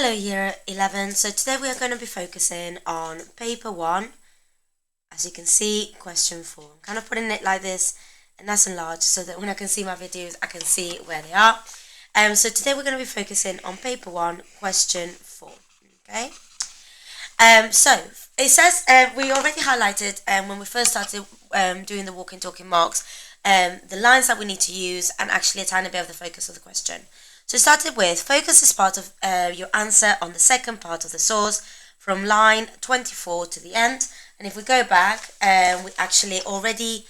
Hello Year 11, so today we are going to be focusing on paper 1, as you can see, question 4. I'm kind of putting it like this, nice and large, so that when I can see my videos, I can see where they are. So today we're going to be focusing on paper 1, question 4, okay? So it says, we already highlighted when we first started doing the walking talking marks, the lines that we need to use and actually a tiny bit of the focus of the question. So it started with focus is part of your answer on the second part of the source from line 24 to the end. And if we go back, we actually already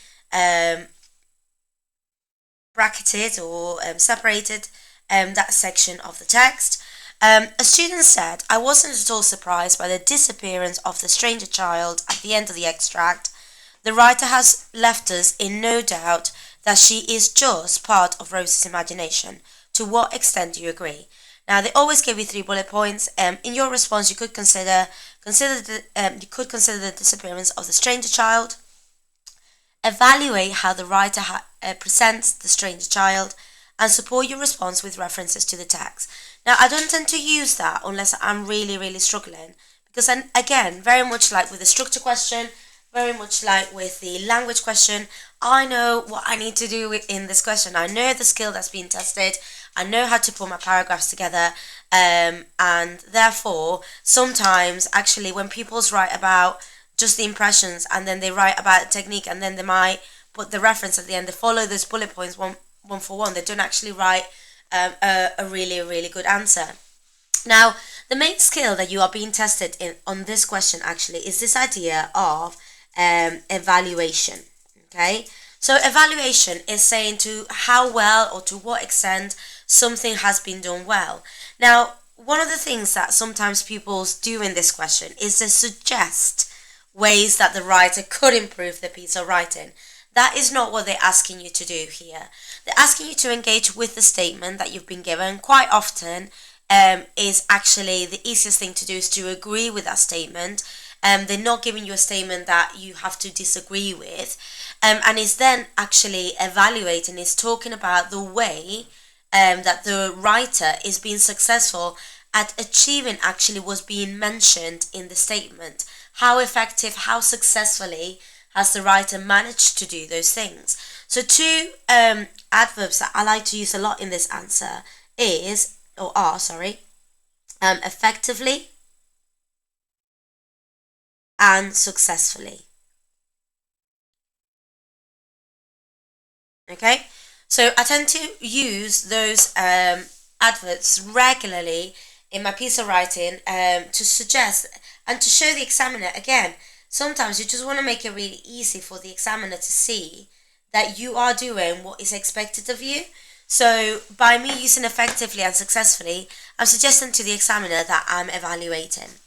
bracketed or separated that section of the text. A student said, I wasn't at all surprised by the disappearance of the stranger child at the end of the extract. The writer has left us in no doubt that she is just part of Rose's imagination. To what extent do you agree? Now, they always give you 3 bullet points. In your response, you could consider the disappearance of the stranger child, evaluate how the writer presents the stranger child, and support your response with references to the text. Now, I don't tend to use that unless I'm really struggling, because again, very much like with the structure question, very much like with the language question, I know what I need to do in this question. I know the skill that's being tested. I know how to put my paragraphs together, and therefore, sometimes actually when people write about just the impressions and then they write about the technique and then they might put the reference at the end, they follow those bullet points one for one. They don't actually write a really good answer. Now, the main skill that you are being tested on this question actually is this idea of evaluation. Okay, so evaluation is saying to how well or to what extent something has been done well. Now, one of the things that sometimes pupils do in this question is to suggest ways that the writer could improve the piece of writing. That is not what they're asking you to do here. They're asking you to engage with the statement that you've been given. Quite often is actually the easiest thing to do is to agree with that statement. They're not giving you a statement that you have to disagree with. And is then actually evaluating, is talking about the way that the writer is being successful at achieving actually what's being mentioned in the statement. How effective, how successfully has the writer managed to do those things? So 2 adverbs that I like to use a lot in this answer are effectively and successfully. Okay, so I tend to use those adverts regularly in my piece of writing to suggest and to show the examiner, again, sometimes you just want to make it really easy for the examiner to see that you are doing what is expected of you. So by me using effectively and successfully, I'm suggesting to the examiner that I'm evaluating.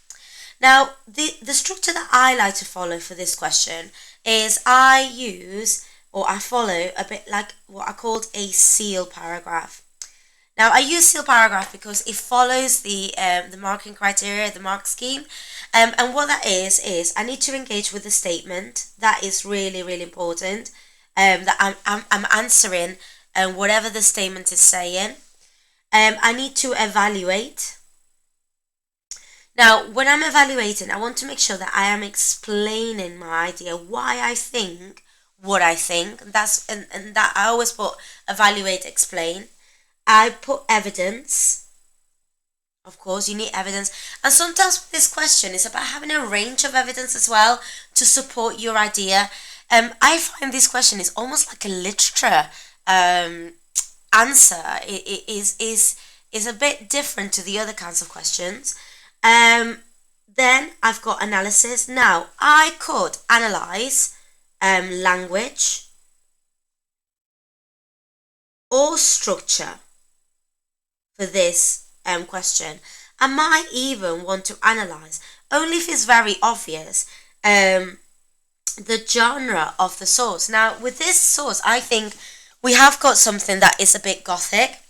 Now, the structure that I like to follow for this question is I follow a bit like what I called a seal paragraph. Now, I use seal paragraph because it follows the marking criteria, the mark scheme, and what that is I need to engage with the statement. That is really important. That I'm answering whatever the statement is saying. I need to evaluate. Now, when I'm evaluating, I want to make sure that I am explaining my idea, why I think what I think. And that I always put evaluate, explain. I put evidence. Of course, you need evidence. And sometimes with this question, it's about having a range of evidence as well to support your idea. I find this question is almost like a literature answer. It is a bit different to the other kinds of questions. Then I've got analysis. Now, I could analyze language or structure for this question. I might even want to analyze, only if it's very obvious, the genre of the source. Now, with this source, I think we have got something that is a bit gothic.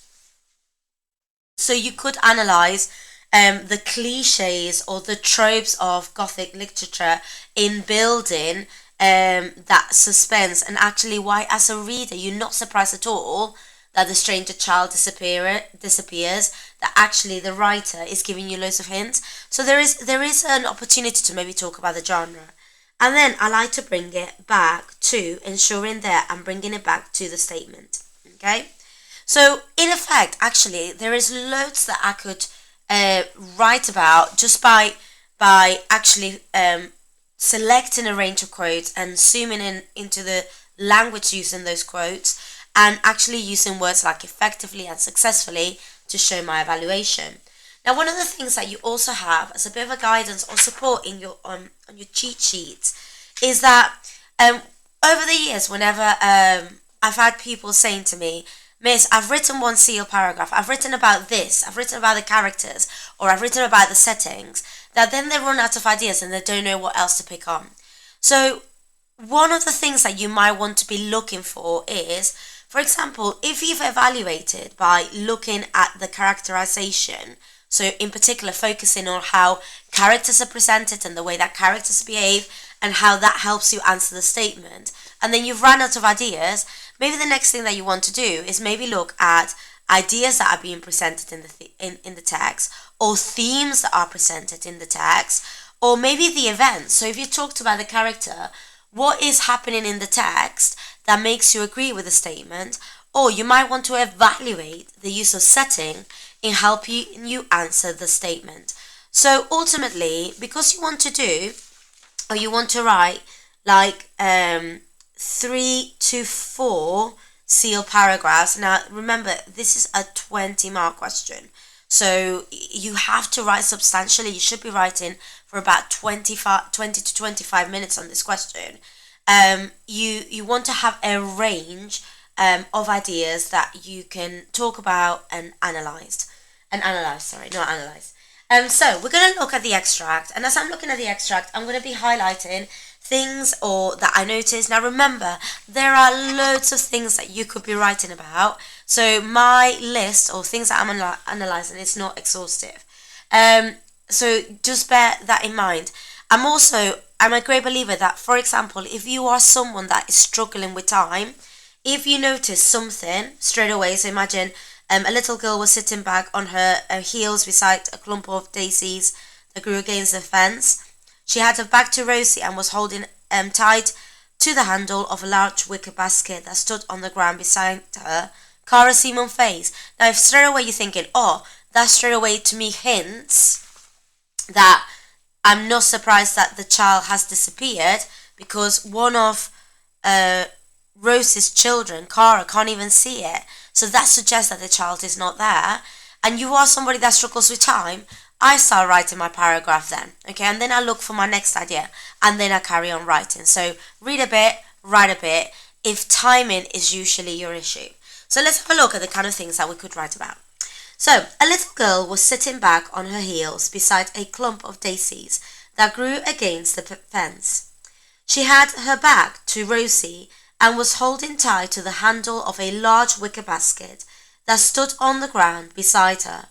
So you could analyze the cliches or the tropes of gothic literature in building that suspense, and actually why as a reader you're not surprised at all that the stranger child disappears, that actually the writer is giving you loads of hints. So there is an opportunity to maybe talk about the genre. And then I like to bring it back to ensuring that I'm bringing it back to the statement. Okay? So in effect, actually, there is loads that I could write about just by actually selecting a range of quotes and zooming in into the language used in those quotes, and actually using words like effectively and successfully to show my evaluation. Now, one of the things that you also have as a bit of a guidance or support in your on your cheat sheets is that um, over the years, whenever I've had people saying to me, Miss, I've written one seal paragraph, I've written about this, I've written about the characters, or I've written about the settings, that then they run out of ideas and they don't know what else to pick on. So one of the things that you might want to be looking for is, for example, if you've evaluated by looking at the characterization, so in particular focusing on how characters are presented and the way that characters behave and how that helps you answer the statement, and then you've run out of ideas, maybe the next thing that you want to do is maybe look at ideas that are being presented in the text, or themes that are presented in the text, or maybe the event. So if you talked about the character, what is happening in the text that makes you agree with the statement, or you might want to evaluate the use of setting in helping you answer the statement. So ultimately, because you want to do, or you want to write like 3 to 4 seal paragraphs. Now remember, this is a 20-mark question, so you have to write substantially. You should be writing for about 20 to 25 minutes on this question. You want to have a range of ideas that you can talk about and analyze. Sorry, not analyze. So we're going to look at the extract, and as I'm looking at the extract, I'm going to be highlighting things or that I noticed. Now remember, there are loads of things that you could be writing about, so my list or things that I'm analyzing is not exhaustive. So just bear that in mind. I'm a great believer that, for example, if you are someone that is struggling with time, if you notice something straight away, so imagine a little girl was sitting back on her heels beside a clump of daisies that grew against the fence. She had her back to Rosie and was holding tied to the handle of a large wicker basket that stood on the ground beside her. Cara seemed unfazed. Now, if straight away you're thinking, oh, that straight away to me hints that I'm not surprised that the child has disappeared, because one of Rose's children, Cara, can't even see it. So that suggests that the child is not there. And you are somebody that struggles with time. I start writing my paragraph then, okay, and then I look for my next idea, and then I carry on writing. So read a bit, write a bit, if timing is usually your issue. So let's have a look at the kind of things that we could write about. So, a little girl was sitting back on her heels beside a clump of daisies that grew against the fence. She had her back to Rosie and was holding tight to the handle of a large wicker basket that stood on the ground beside her.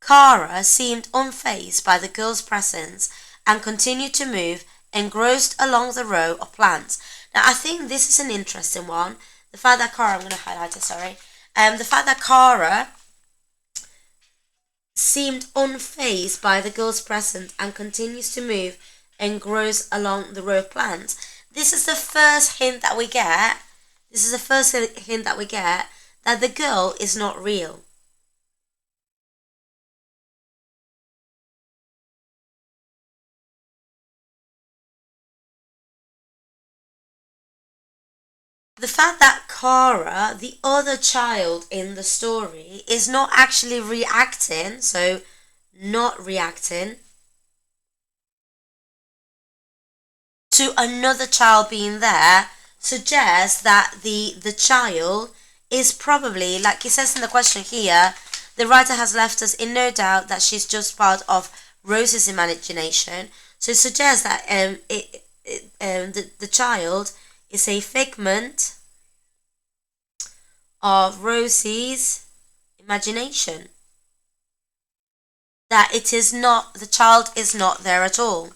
Cara seemed unfazed by the girl's presence and continued to move, engrossed along the row of plants. Now, I think this is an interesting one. The fact that Cara, I'm going to highlight it, sorry. The fact that Cara seemed unfazed by the girl's presence and continues to move, engrossed along the row of plants. This is the first hint that we get. That the girl is not real. The fact that Cara, the other child in the story, is not actually reacting, so not reacting to another child being there, suggests that the child is probably, like it says in the question here, the writer has left us in no doubt that she's just part of Rose's imagination. So it suggests that the child is a figment of Rosie's imagination. That it is not, the child is not there at all.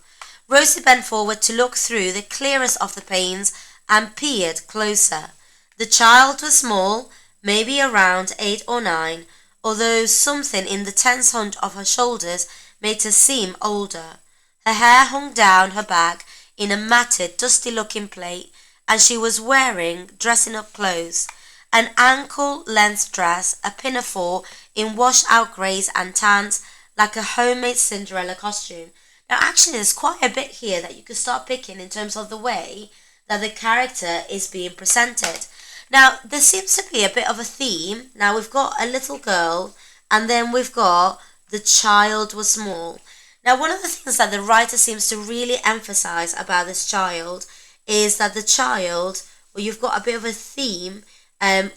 Rosie bent forward to look through the clearest of the panes and peered closer. The child was small, maybe around 8 or 9, although something in the tense hunch of her shoulders made her seem older. Her hair hung down her back in a matted, dusty-looking plait, and she was wearing dressing-up clothes, an ankle-length dress, a pinafore in washed-out greys and tans, like a homemade Cinderella costume. Now, actually, there's quite a bit here that you could start picking in terms of the way that the character is being presented. Now, there seems to be a bit of a theme. Now, we've got a little girl, and then we've got the child was small. Now, one of the things that the writer seems to really emphasize about this child is that the child, well, you've got a bit of a theme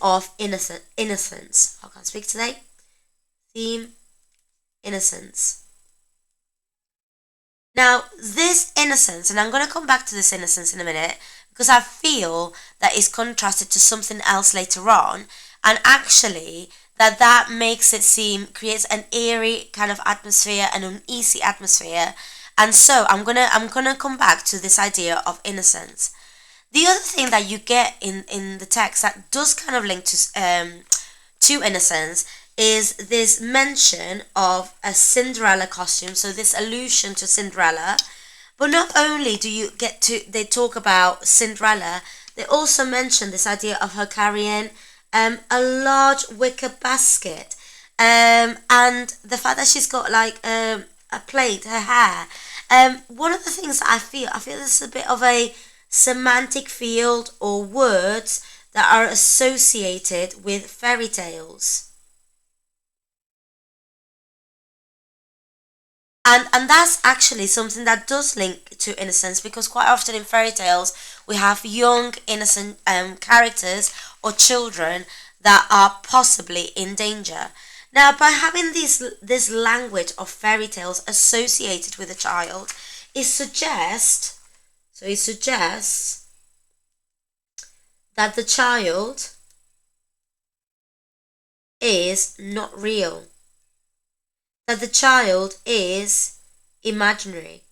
of innocence. I can't speak today. Theme, innocence. Now, this innocence, and I'm going to come back to this innocence in a minute, because I feel that is contrasted to something else later on, and actually that makes it creates an eerie kind of atmosphere, an uneasy atmosphere, and so I'm gonna come back to this idea of innocence. The other thing that you get in the text that does kind of link to innocence is this mention of a Cinderella costume, so this allusion to Cinderella. But not only do you get to, they talk about Cinderella, they also mention this idea of her carrying a large wicker basket, and the fact that she's got like a plait, her hair. One of the things that I feel this is a bit of a semantic field or words that are associated with fairy tales. And that's actually something that does link to innocence, because quite often in fairy tales we have young innocent characters or children that are possibly in danger. Now, by having this language of fairy tales associated with a child, it suggests that the child is not real, that the child is imaginary.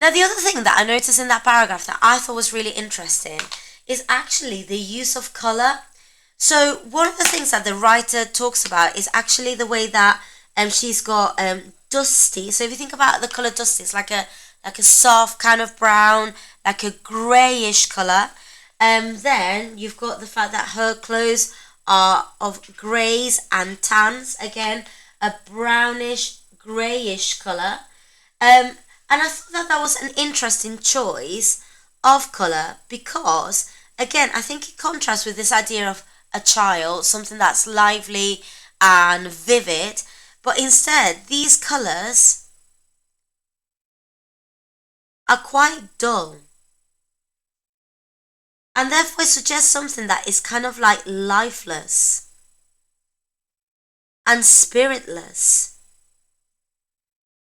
Now, the other thing that I noticed in that paragraph that I thought was really interesting is actually the use of colour. So, one of the things that the writer talks about is actually the way that she's got dusty. So, if you think about the colour dusty, it's like a soft kind of brown, like a greyish colour. Then you've got the fact that her clothes are of greys and tans, again a brownish greyish colour. And I thought that that was an interesting choice of colour, because again I think it contrasts with this idea of a child, something that's lively and vivid, but instead these colours are quite dull, and therefore it suggests something that is kind of like lifeless and spiritless.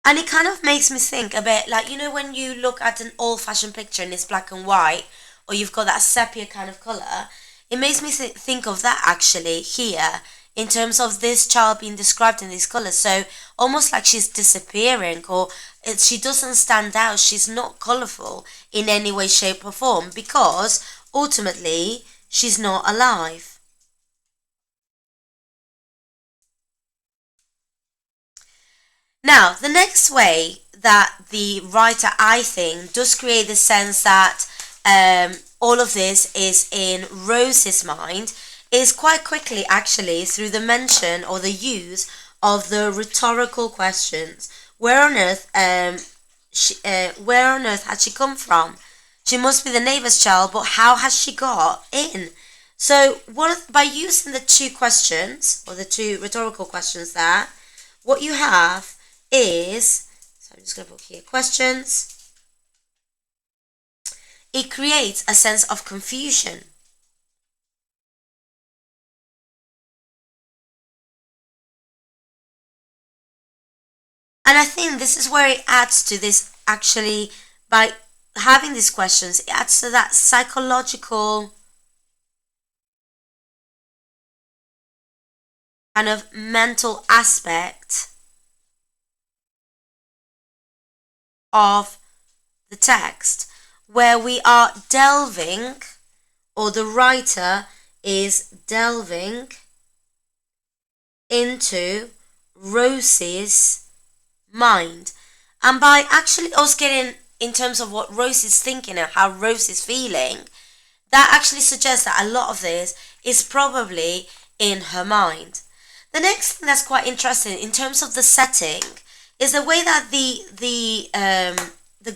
And it kind of makes me think a bit like, when you look at an old fashioned picture and it's black and white, or you've got that sepia kind of colour, it makes me think of that actually here in terms of this child being described in these colours. So almost like she's disappearing, or she doesn't stand out, she's not colourful in any way, shape, or form, because ultimately she's not alive. Now, the next way that the writer, I think, does create the sense that all of this is in Rose's mind is quite quickly, actually, through the mention or the use of the rhetorical questions. Where on earth had she come from? She must be the neighbour's child, but how has she got in? So, by using the two questions, or the two rhetorical questions there, what you have is, so I'm just going to put here questions, it creates a sense of confusion. And I think this is where it adds to this, actually, by having these questions, it adds to that psychological kind of mental aspect of the text. where we are delving, or the writer is delving into Rose's mind. And by actually us getting in terms of what Rose is thinking and how Rose is feeling, that actually suggests that a lot of this is probably in her mind. The next thing that's quite interesting in terms of the setting is the way that the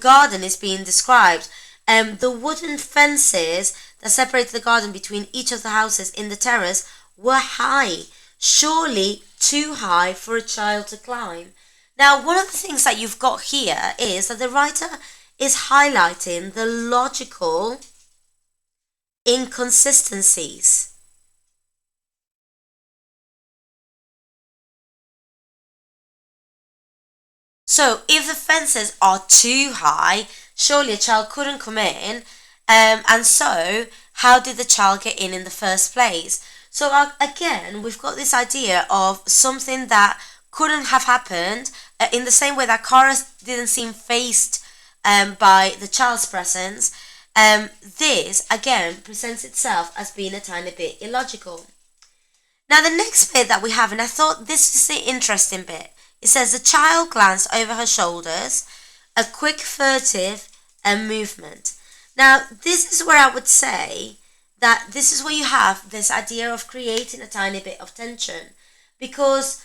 garden is being described. The wooden fences that separate the garden between each of the houses in the terrace were high, surely too high for a child to climb. Now, one of the things that you've got here is that the writer is highlighting the logical inconsistencies. So, if the fences are too high, surely a child couldn't come in. And so, how did the child get in the first place? So, again, we've got this idea of something that couldn't have happened in the same way that Kara didn't seem faced by the child's presence. This, again, presents itself as being a tiny bit illogical. Now, the next bit that we have, and I thought this is the interesting bit, it says the child glanced over her shoulders, a quick, furtive movement. Now, this is where I would say that this is where you have this idea of creating a tiny bit of tension, because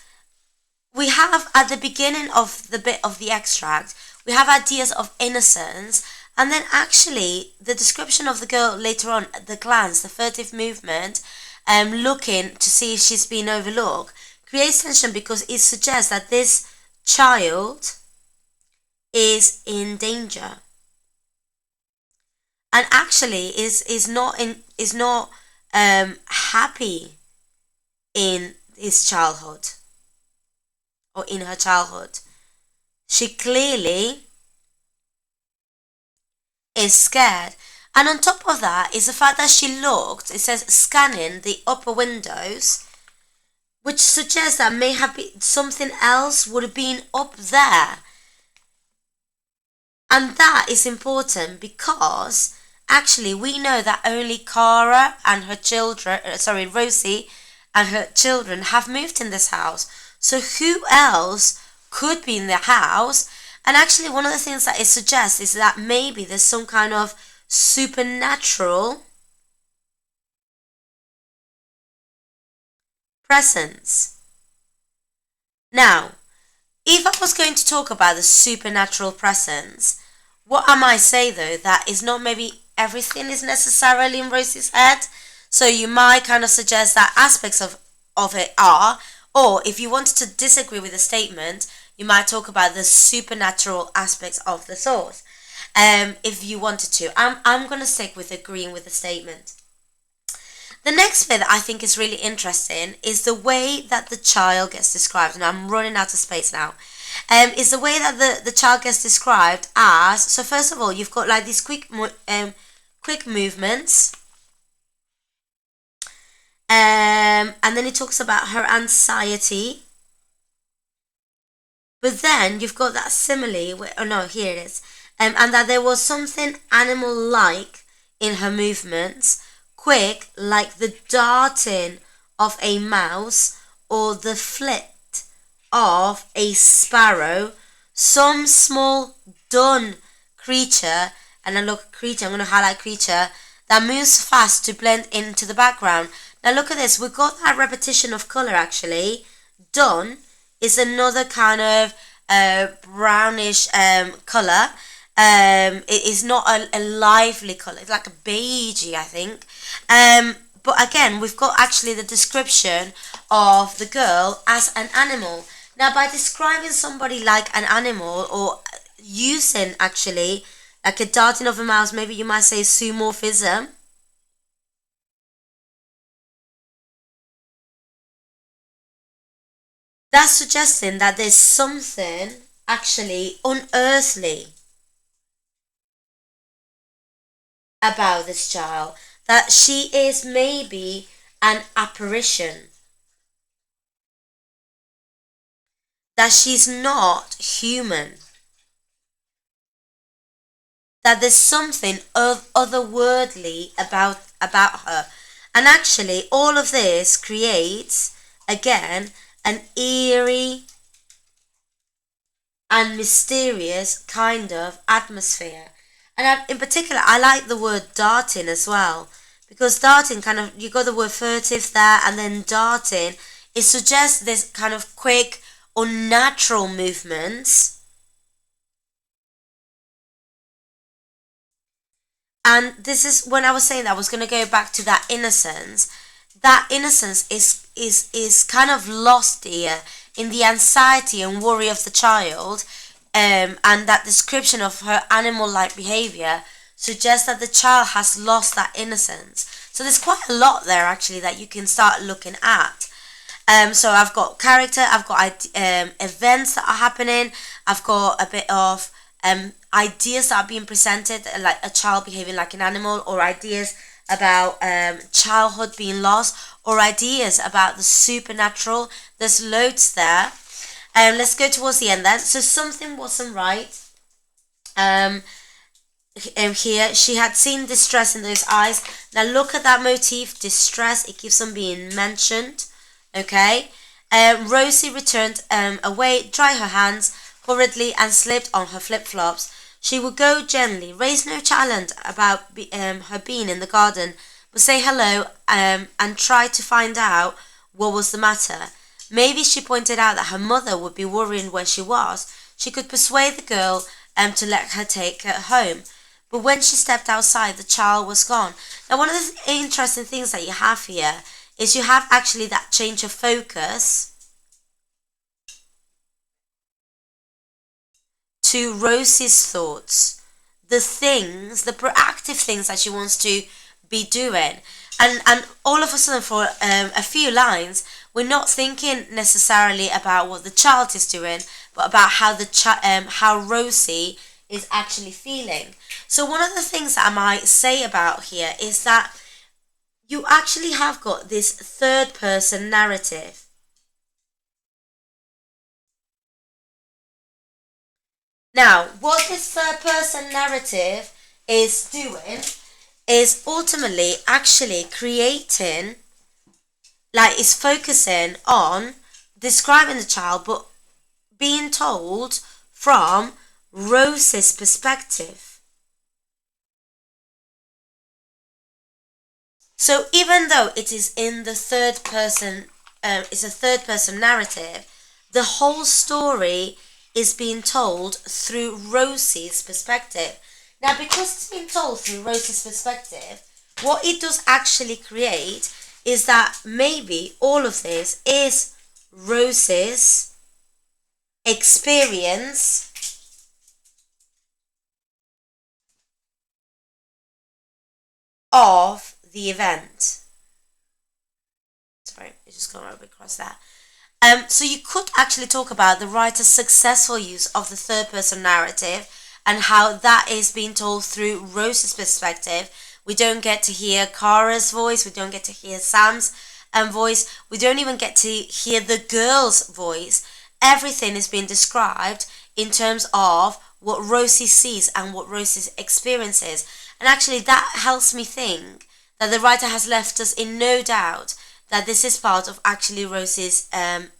we have at the beginning of the bit of the extract, we have ideas of innocence, and then actually the description of the girl later on, the glance, the furtive movement, looking to see if she's been overlooked, creates tension because it suggests that this child is in danger, and actually is not happy in his childhood or in her childhood. She clearly is scared. And on top of that is the fact that she looked, it says scanning the upper windows, which suggests that may have been something else would have been up there. And that is important because actually we know that only Cara and her children, Rosie and her children have moved in this house. So who else could be in the house? And actually one of the things that it suggests is that maybe there's some kind of supernatural presence. Now, if I was going to talk about the supernatural presence, what I might say though, that is not maybe everything is necessarily in Rosie's head. So you might kind of suggest that aspects of it are, or if you wanted to disagree with the statement, you might talk about the supernatural aspects of the source. If you wanted to. I'm going to stick with agreeing with the statement. The next bit that I think is really interesting is the way that the child gets described, and I'm running out of space now. Is the way that the child gets described as, so first of all, you've got like these quick movements, and then it talks about her anxiety, but then you've got that simile, oh no, here it is, and that there was something animal-like in her movements, quick like the darting of a mouse or the flit of a sparrow, some small dun creature, and I look creature, I'm going to highlight creature, that moves fast to blend into the background. Now look at this, we've got that repetition of colour actually. Dun is another kind of brownish colour. It is not a lively colour, it's like a beigey, I think. But again, we've got actually the description of the girl as an animal. Now, by describing somebody like an animal, or using actually like a darting of a mouse, maybe you might say zoomorphism. That's suggesting that there's something actually unearthly about this child, that she is maybe an apparition, that she's not human, that there's something otherworldly about her. And actually, all of this creates, again, an eerie and mysterious kind of atmosphere. And in particular, I like the word darting as well, because darting kind of, you got the word furtive there, and then darting, it suggests this kind of quick, unnatural movements. And this is when I was saying that I was going to go back to that innocence. That innocence is kind of lost here in the anxiety and worry of the child, and that description of her animal-like behavior suggests that the child has lost that innocence. So there's quite a lot there actually that you can start looking at. So I've got character, I've got events that are happening, I've got a bit of ideas that are being presented, like a child behaving like an animal, or ideas about childhood being lost, or ideas about the supernatural. There's loads there. Let's go towards the end then. So something wasn't right. Here she had seen distress in those eyes. Now look at that motif, distress. It keeps on being mentioned. Okay. Rosie returned away, dried her hands hurriedly, and slipped on her flip-flops. She would go gently, raise no challenge about her being in the garden, but say hello and try to find out what was the matter. Maybe she pointed out that her mother would be worrying where she was. She could persuade the girl to let her take her home. But when she stepped outside, the child was gone. Now, one of the interesting things that you have here is you have actually that change of focus to Rosie's thoughts, the things, the proactive things that she wants to be doing. And all of a sudden, for a few lines, we're not thinking necessarily about what the child is doing, but about how how Rosie is actually feeling. So one of the things that I might say about here is that you actually have got this third person narrative. Now, what this third person narrative is doing is ultimately actually creating, like, is focusing on describing the child, but being told from Rose's perspective. So even though it is in the third person, it's a third person narrative, the whole story is being told through Rosie's perspective. Now, because it's being told through Rosie's perspective, what it does actually create is that maybe all of this is Rosie's experience of the event. Sorry, it just got a bit across that. So you could actually talk about the writer's successful use of the third person narrative and how that is being told through Rose's perspective. We don't get to hear Kara's voice, we don't get to hear Sam's voice, we don't even get to hear the girl's voice. Everything is being described in terms of what Rosie sees and what Rosie experiences. And actually that helps me think that the writer has left us in no doubt that this is part of actually Rosie's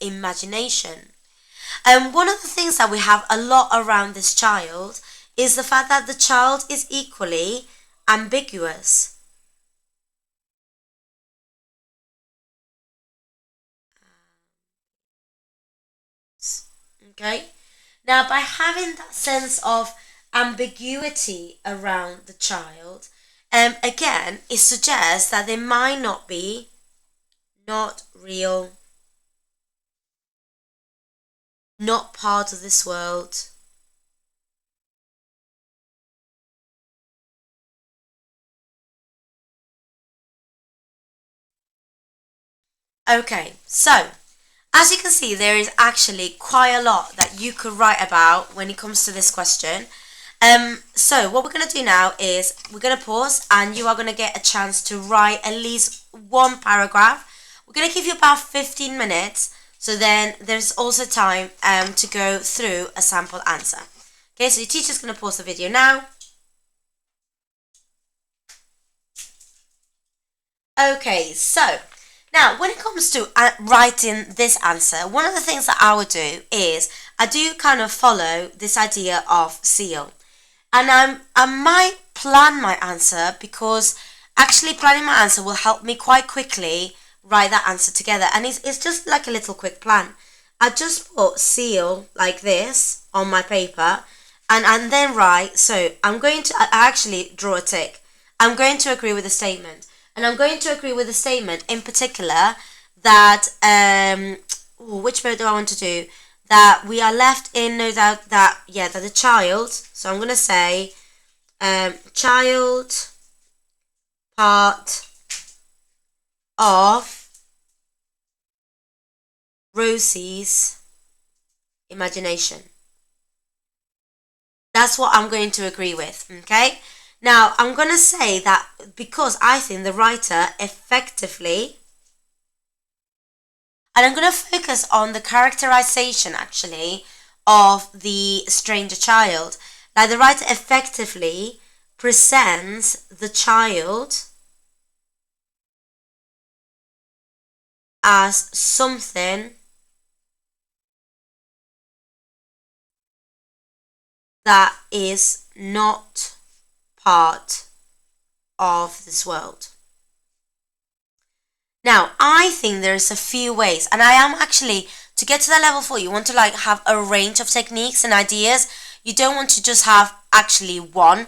imagination. One of the things that we have a lot around this child is the fact that the child is equally ambiguous. Okay? Now, by having that sense of ambiguity around the child, again, it suggests that they might not be not real, not part of this world. Okay, so as you can see, there is actually quite a lot that you could write about when it comes to this question. So what we're going to do now is we're going to pause and you are going to get a chance to write at least one paragraph. We're going to give you about 15 minutes, so then there's also time to go through a sample answer. Okay, so your teacher's going to pause the video now. Okay, so now when it comes to writing this answer, one of the things that I would do is I do kind of follow this idea of seal. And I might plan my answer because actually planning my answer will help me quite quickly write that answer together. And it's just like a little quick plan. I just put seal like this on my paper and then write, so I actually draw a tick. I'm going to agree with the statement. And I'm going to agree with the statement in particular that, which bit do I want to do? That we are left in no doubt that, yeah, that the child, so I'm going to say, child part of Rosie's imagination. That's what I'm going to agree with, okay? Now, I'm going to say that because I think the writer effectively, and I'm going to focus on the characterization actually of the stranger child. Like the writer effectively presents the child as something that is not part of this world. Now, I think there's a few ways, and I am actually, to get to that level 4, you want to like have a range of techniques and ideas. You don't want to just have actually one.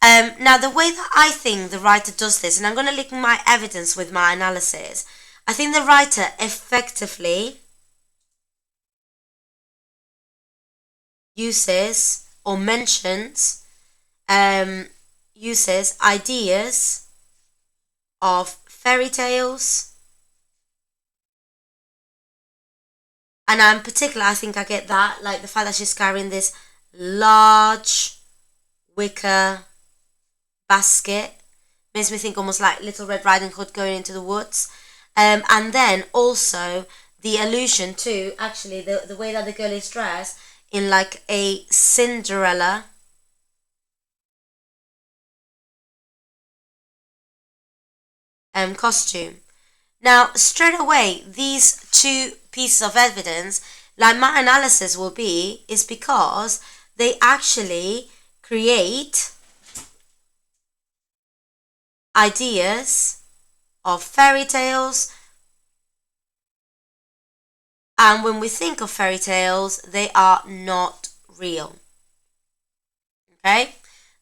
Now, the way that I think the writer does this, and I'm going to link my evidence with my analysis, I think the writer effectively uses or mentions, uses ideas of fairy tales. And in particular, I think I get that, like the fact that she's carrying this large wicker basket makes me think almost like Little Red Riding Hood going into the woods. And then also the allusion to actually the way that the girl is dressed in like a Cinderella costume. Now, straight away, these two pieces of evidence, like my analysis will be, is because they actually create ideas of fairy tales. And when we think of fairy tales, they are not real. Okay?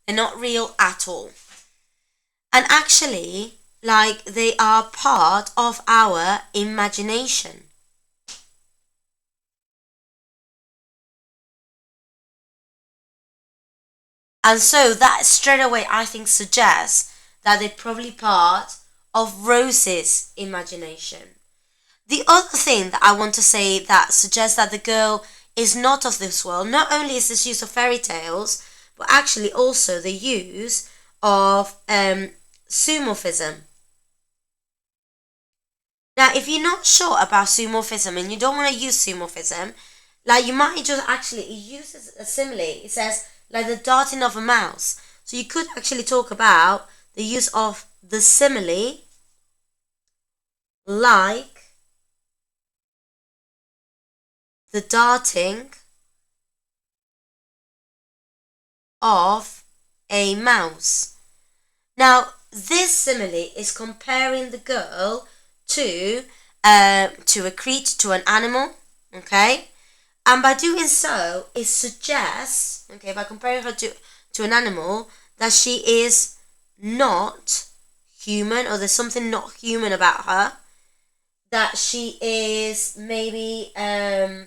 They're not real at all. And actually, like they are part of our imagination. And so that straight away I think suggests that they're probably part of Rose's imagination. The other thing that I want to say that suggests that the girl is not of this world, not only is this use of fairy tales, but actually also the use of zoomorphism. Now, if you're not sure about zoomorphism and you don't want to use zoomorphism, like you might just actually, it uses a simile. It says like the darting of a mouse. So you could actually talk about the use of the simile like the darting of a mouse. Now, this simile is comparing the girl to a creature, to an animal, okay? And by doing so, it suggests, okay, by comparing her to an animal, that she is not human, or there's something not human about her. That she is maybe, I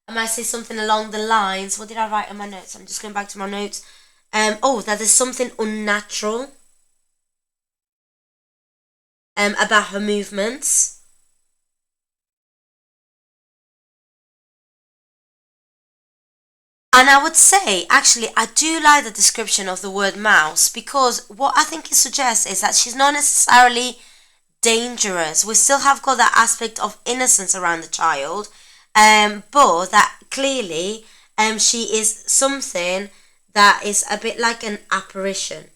might say something along the lines, what did I write in my notes? I'm just going back to my notes. That there's something unnatural about her movements. And I would say, actually, I do like the description of the word mouse because what I think it suggests is that she's not necessarily dangerous. We still have got that aspect of innocence around the child, but that clearly she is something that is a bit like an apparition.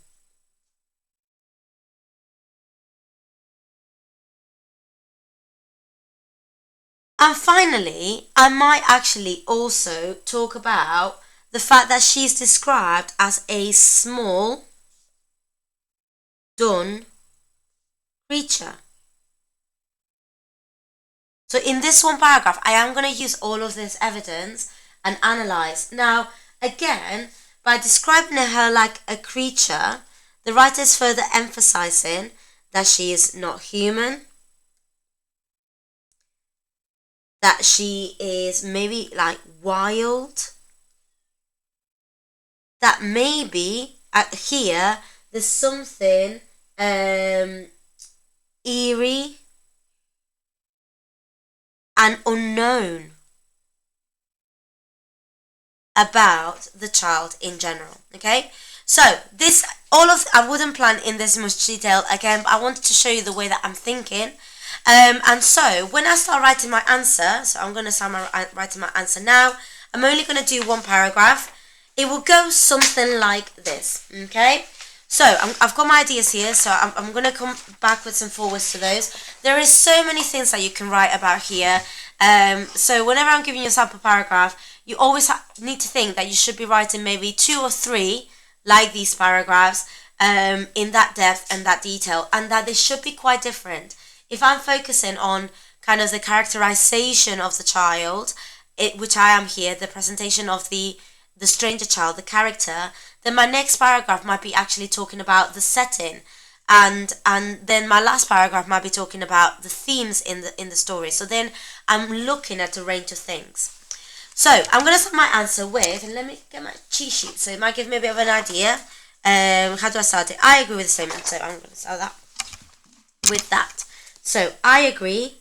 And finally, I might actually also talk about the fact that she's described as a small, dun creature. So in this one paragraph, I am going to use all of this evidence and analyze. Now, again, by describing her like a creature, the writer is further emphasizing that she is not human, that she is maybe like wild, that maybe here there's something eerie and unknown about the child in general. Okay, so this all of I wouldn't plan in this much detail again, but I wanted to show you the way that I'm thinking. And so when I start writing my answer, so I'm going to start writing my answer now. I'm only going to do one paragraph. It will go something like this. Okay, so I've got my ideas here, so I'm going to come backwards and forwards to those. There is so many things that you can write about here. So whenever I'm giving you a sample paragraph, you always need to think that you should be writing maybe 2 or 3 like these paragraphs in that depth and that detail, and that they should be quite different. If I'm focusing on kind of the characterization of the child, which I am here, the presentation of the stranger child, the character, then my next paragraph might be actually talking about the setting, and then my last paragraph might be talking about the themes in the story. So then I'm looking at a range of things. So I'm going to start my answer with, and let me get my cheat sheet so it might give me a bit of an idea. How do I start it? I agree with the statement, so I'm going to start that with that. So I agree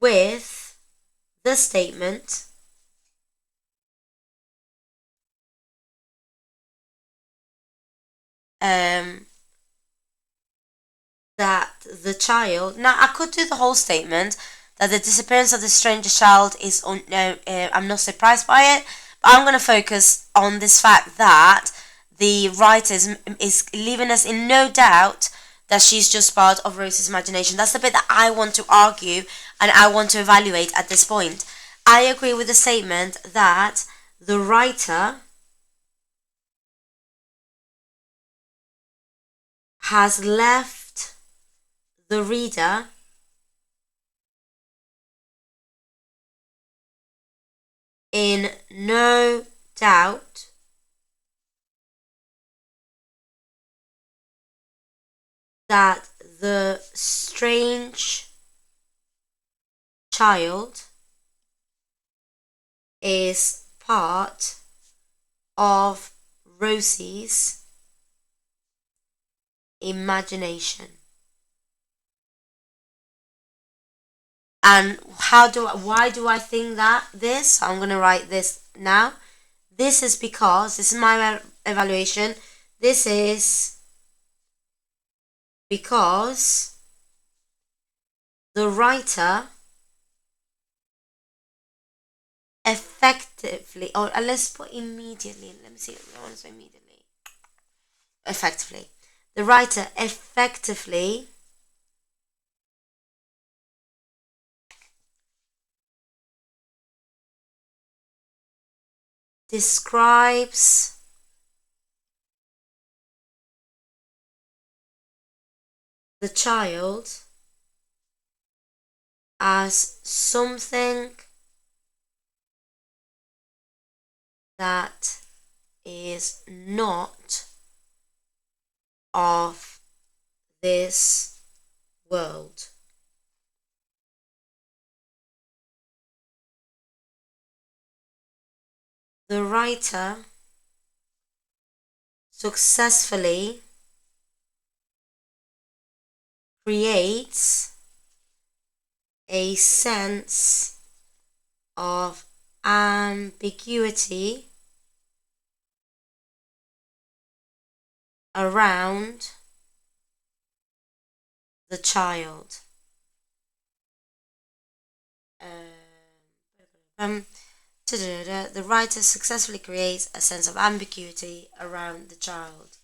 with the statement that the child. Now I could do the whole statement that the disappearance of the stranger child is. I'm not surprised by it, but I'm going to focus on this fact that the writer is leaving us in no doubt that she's just part of Rose's imagination. That's the bit that I want to argue and I want to evaluate at this point. I agree with the statement that the writer has left the reader in no doubt that the strange child is part of Rosie's imagination. And why do I think that this? I'm going to write this now. This is because, this is my evaluation, this is because the writer effectively, or let's put immediately, let me see, I want to say immediately, effectively. The writer effectively describes the child as something that is not of this world. The writer successfully creates a sense of ambiguity around the child. The writer successfully creates a sense of ambiguity around the child.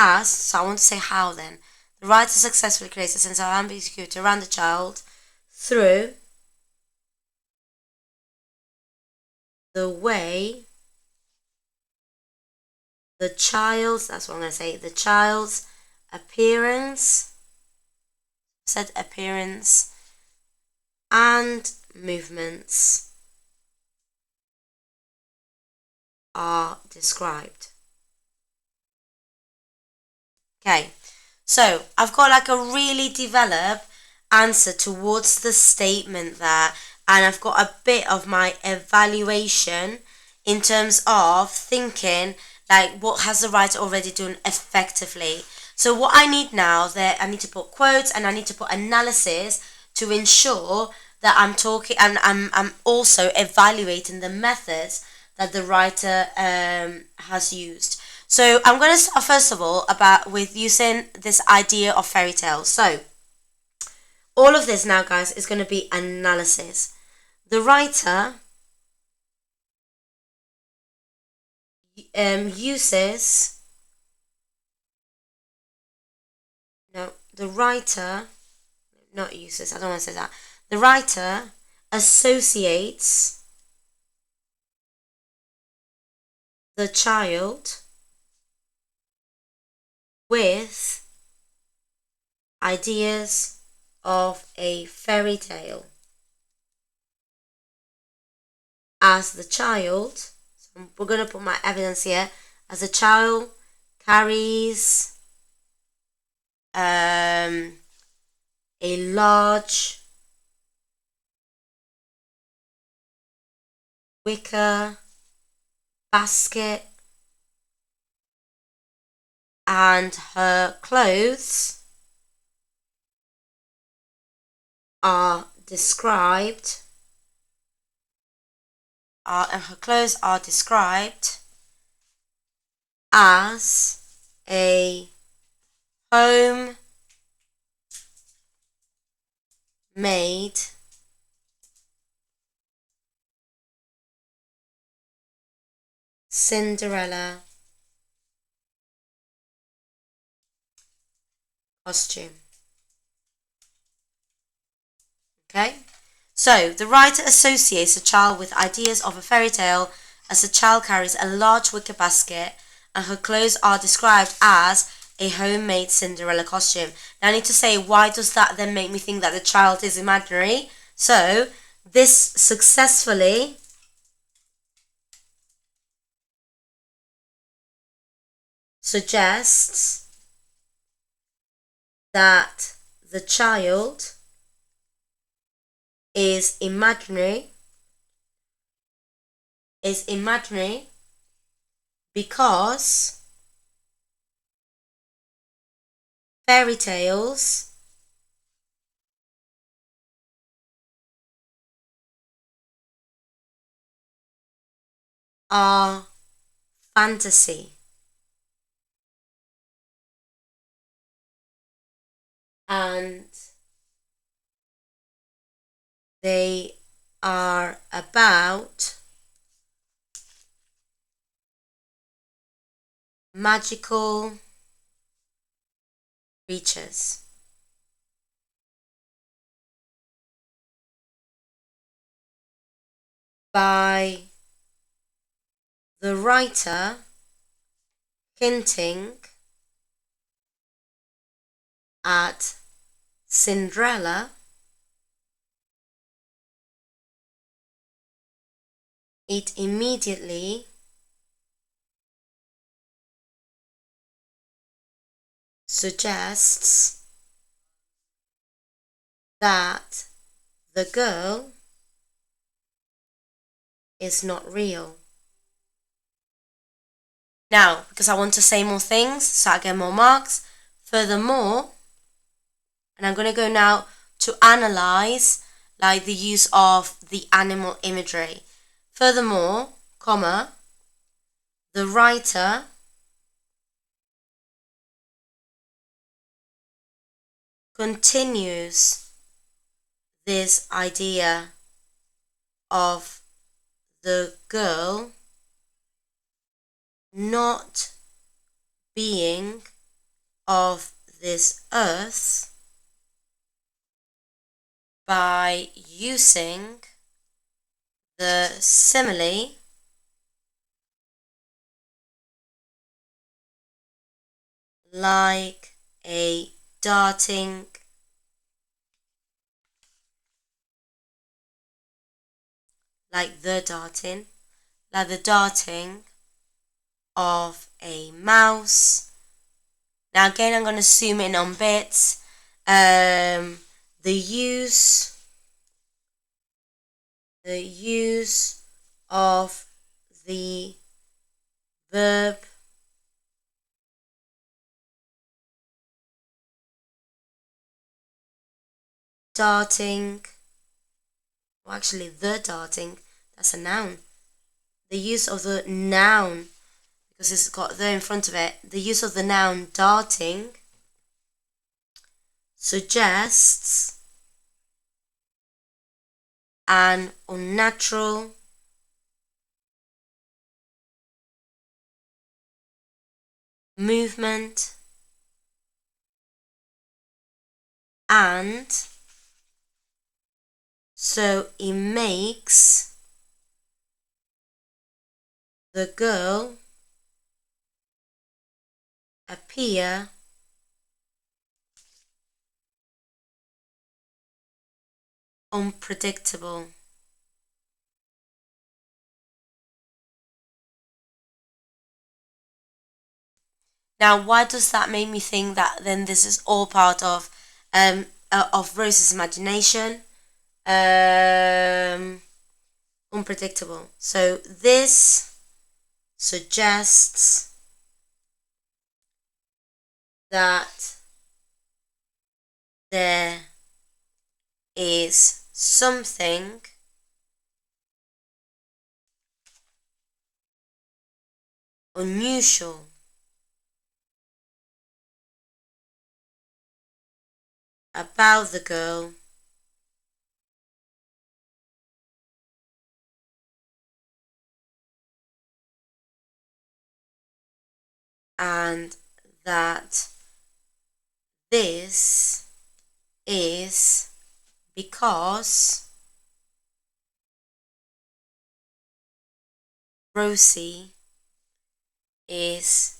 as, so I want to say how then. The writer successfully creates a sense of ambiguity around the child through the way the child's, that's what I'm going to say, the child's appearance, said appearance, and movements are described. Okay, so I've got like a really developed answer towards the statement there, and I've got a bit of my evaluation in terms of thinking like what has the writer already done effectively. So what I need now, that I need to put quotes and I need to put analysis to ensure that I'm talking and I'm also evaluating the methods that the writer has used. So I'm going to start first of all with using this idea of fairy tales. So all of this now, guys, is going to be analysis. The writer uses, no, the writer, not uses, I don't want to say that. The writer associates the child with ideas of a fairy tale as the child, so we're going to put my evidence here, as the child carries a large wicker basket and her clothes are described as a home made Cinderella costume. Okay, so the writer associates the child with ideas of a fairy tale as the child carries a large wicker basket and her clothes are described as a homemade Cinderella costume. Now I need to say, why does that then make me think that the child is imaginary? So this successfully suggests that the child is imaginary because fairy tales are fantasy and they are about magical creatures. By the writer hinting at Cinderella, it immediately suggests that the girl is not real. Now, because I want to say more things, so I get more marks. Furthermore, and I'm going to go now to analyze like the use of the animal imagery. Furthermore, comma, the writer continues this idea of the girl not being of this earth by using the simile like a darting like the darting of a mouse. Now again, I'm going to zoom in on bits. The use of the verb darting, well actually the darting, that's a noun. The use of the noun, because it's got the in front of it, the use of the noun darting suggests an unnatural movement and so it makes the girl appear unpredictable. Now, why does that make me think that then this is all part of Rose's imagination? Unpredictable. So this suggests that there is something unusual about the girl and that this is because Rosie is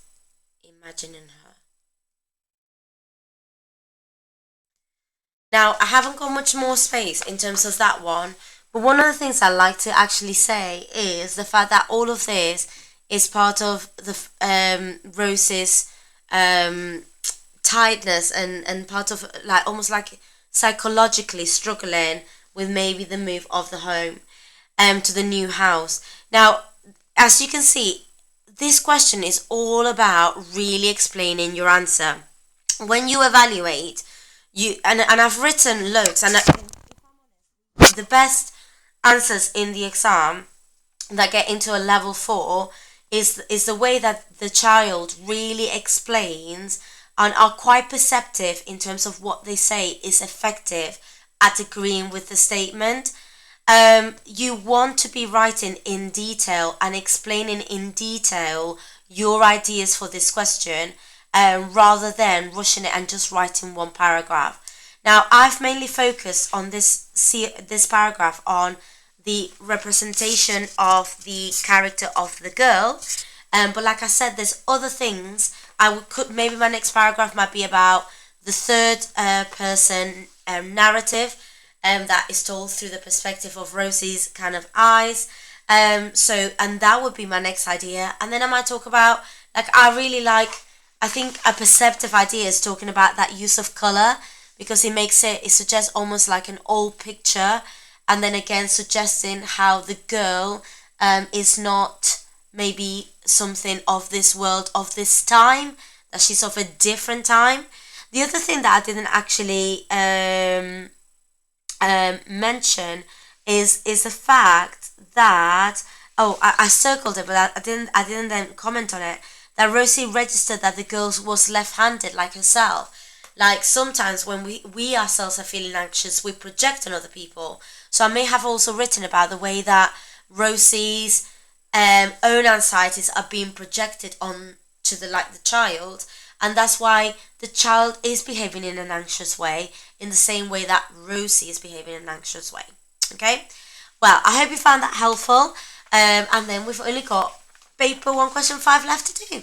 imagining her. Now, I haven't got much more space in terms of that one, but one of the things I like to actually say is the fact that all of this is part of the Rose's tiredness and part of like almost like psychologically struggling with maybe the move of the home to the new house. Now, as you can see, this question is all about really explaining your answer. When you evaluate, and I've written loads, and the best answers in the exam that get into a level 4 is the way that the child really explains and are quite perceptive in terms of what they say is effective at agreeing with the statement. You want to be writing in detail and explaining in detail your ideas for this question rather than rushing it and just writing one paragraph. Now, I've mainly focused on this paragraph on the representation of the character of the girl. But like I said, there's other things. Could maybe my next paragraph might be about the third person narrative that is told through the perspective of Rosie's kind of eyes. And that would be my next idea. And then I might talk about, I think a perceptive idea is talking about that use of color, because it suggests almost like an old picture, and then again suggesting how the girl is not maybe something of this world, of this time, that she's of a different time. The other thing that I didn't actually mention is the fact that I circled it, but I didn't then comment on it, that Rosie registered that the girl was left-handed like herself. Like sometimes when we ourselves are feeling anxious, we project on other people. So I may have also written about the way that Rosie's own anxieties are being projected on to the child, and that's why the child is behaving in an anxious way, in the same way that Rosie is behaving in an anxious way. Okay, well, I hope you found that helpful, and then we've only got paper 1 question 5 left to do.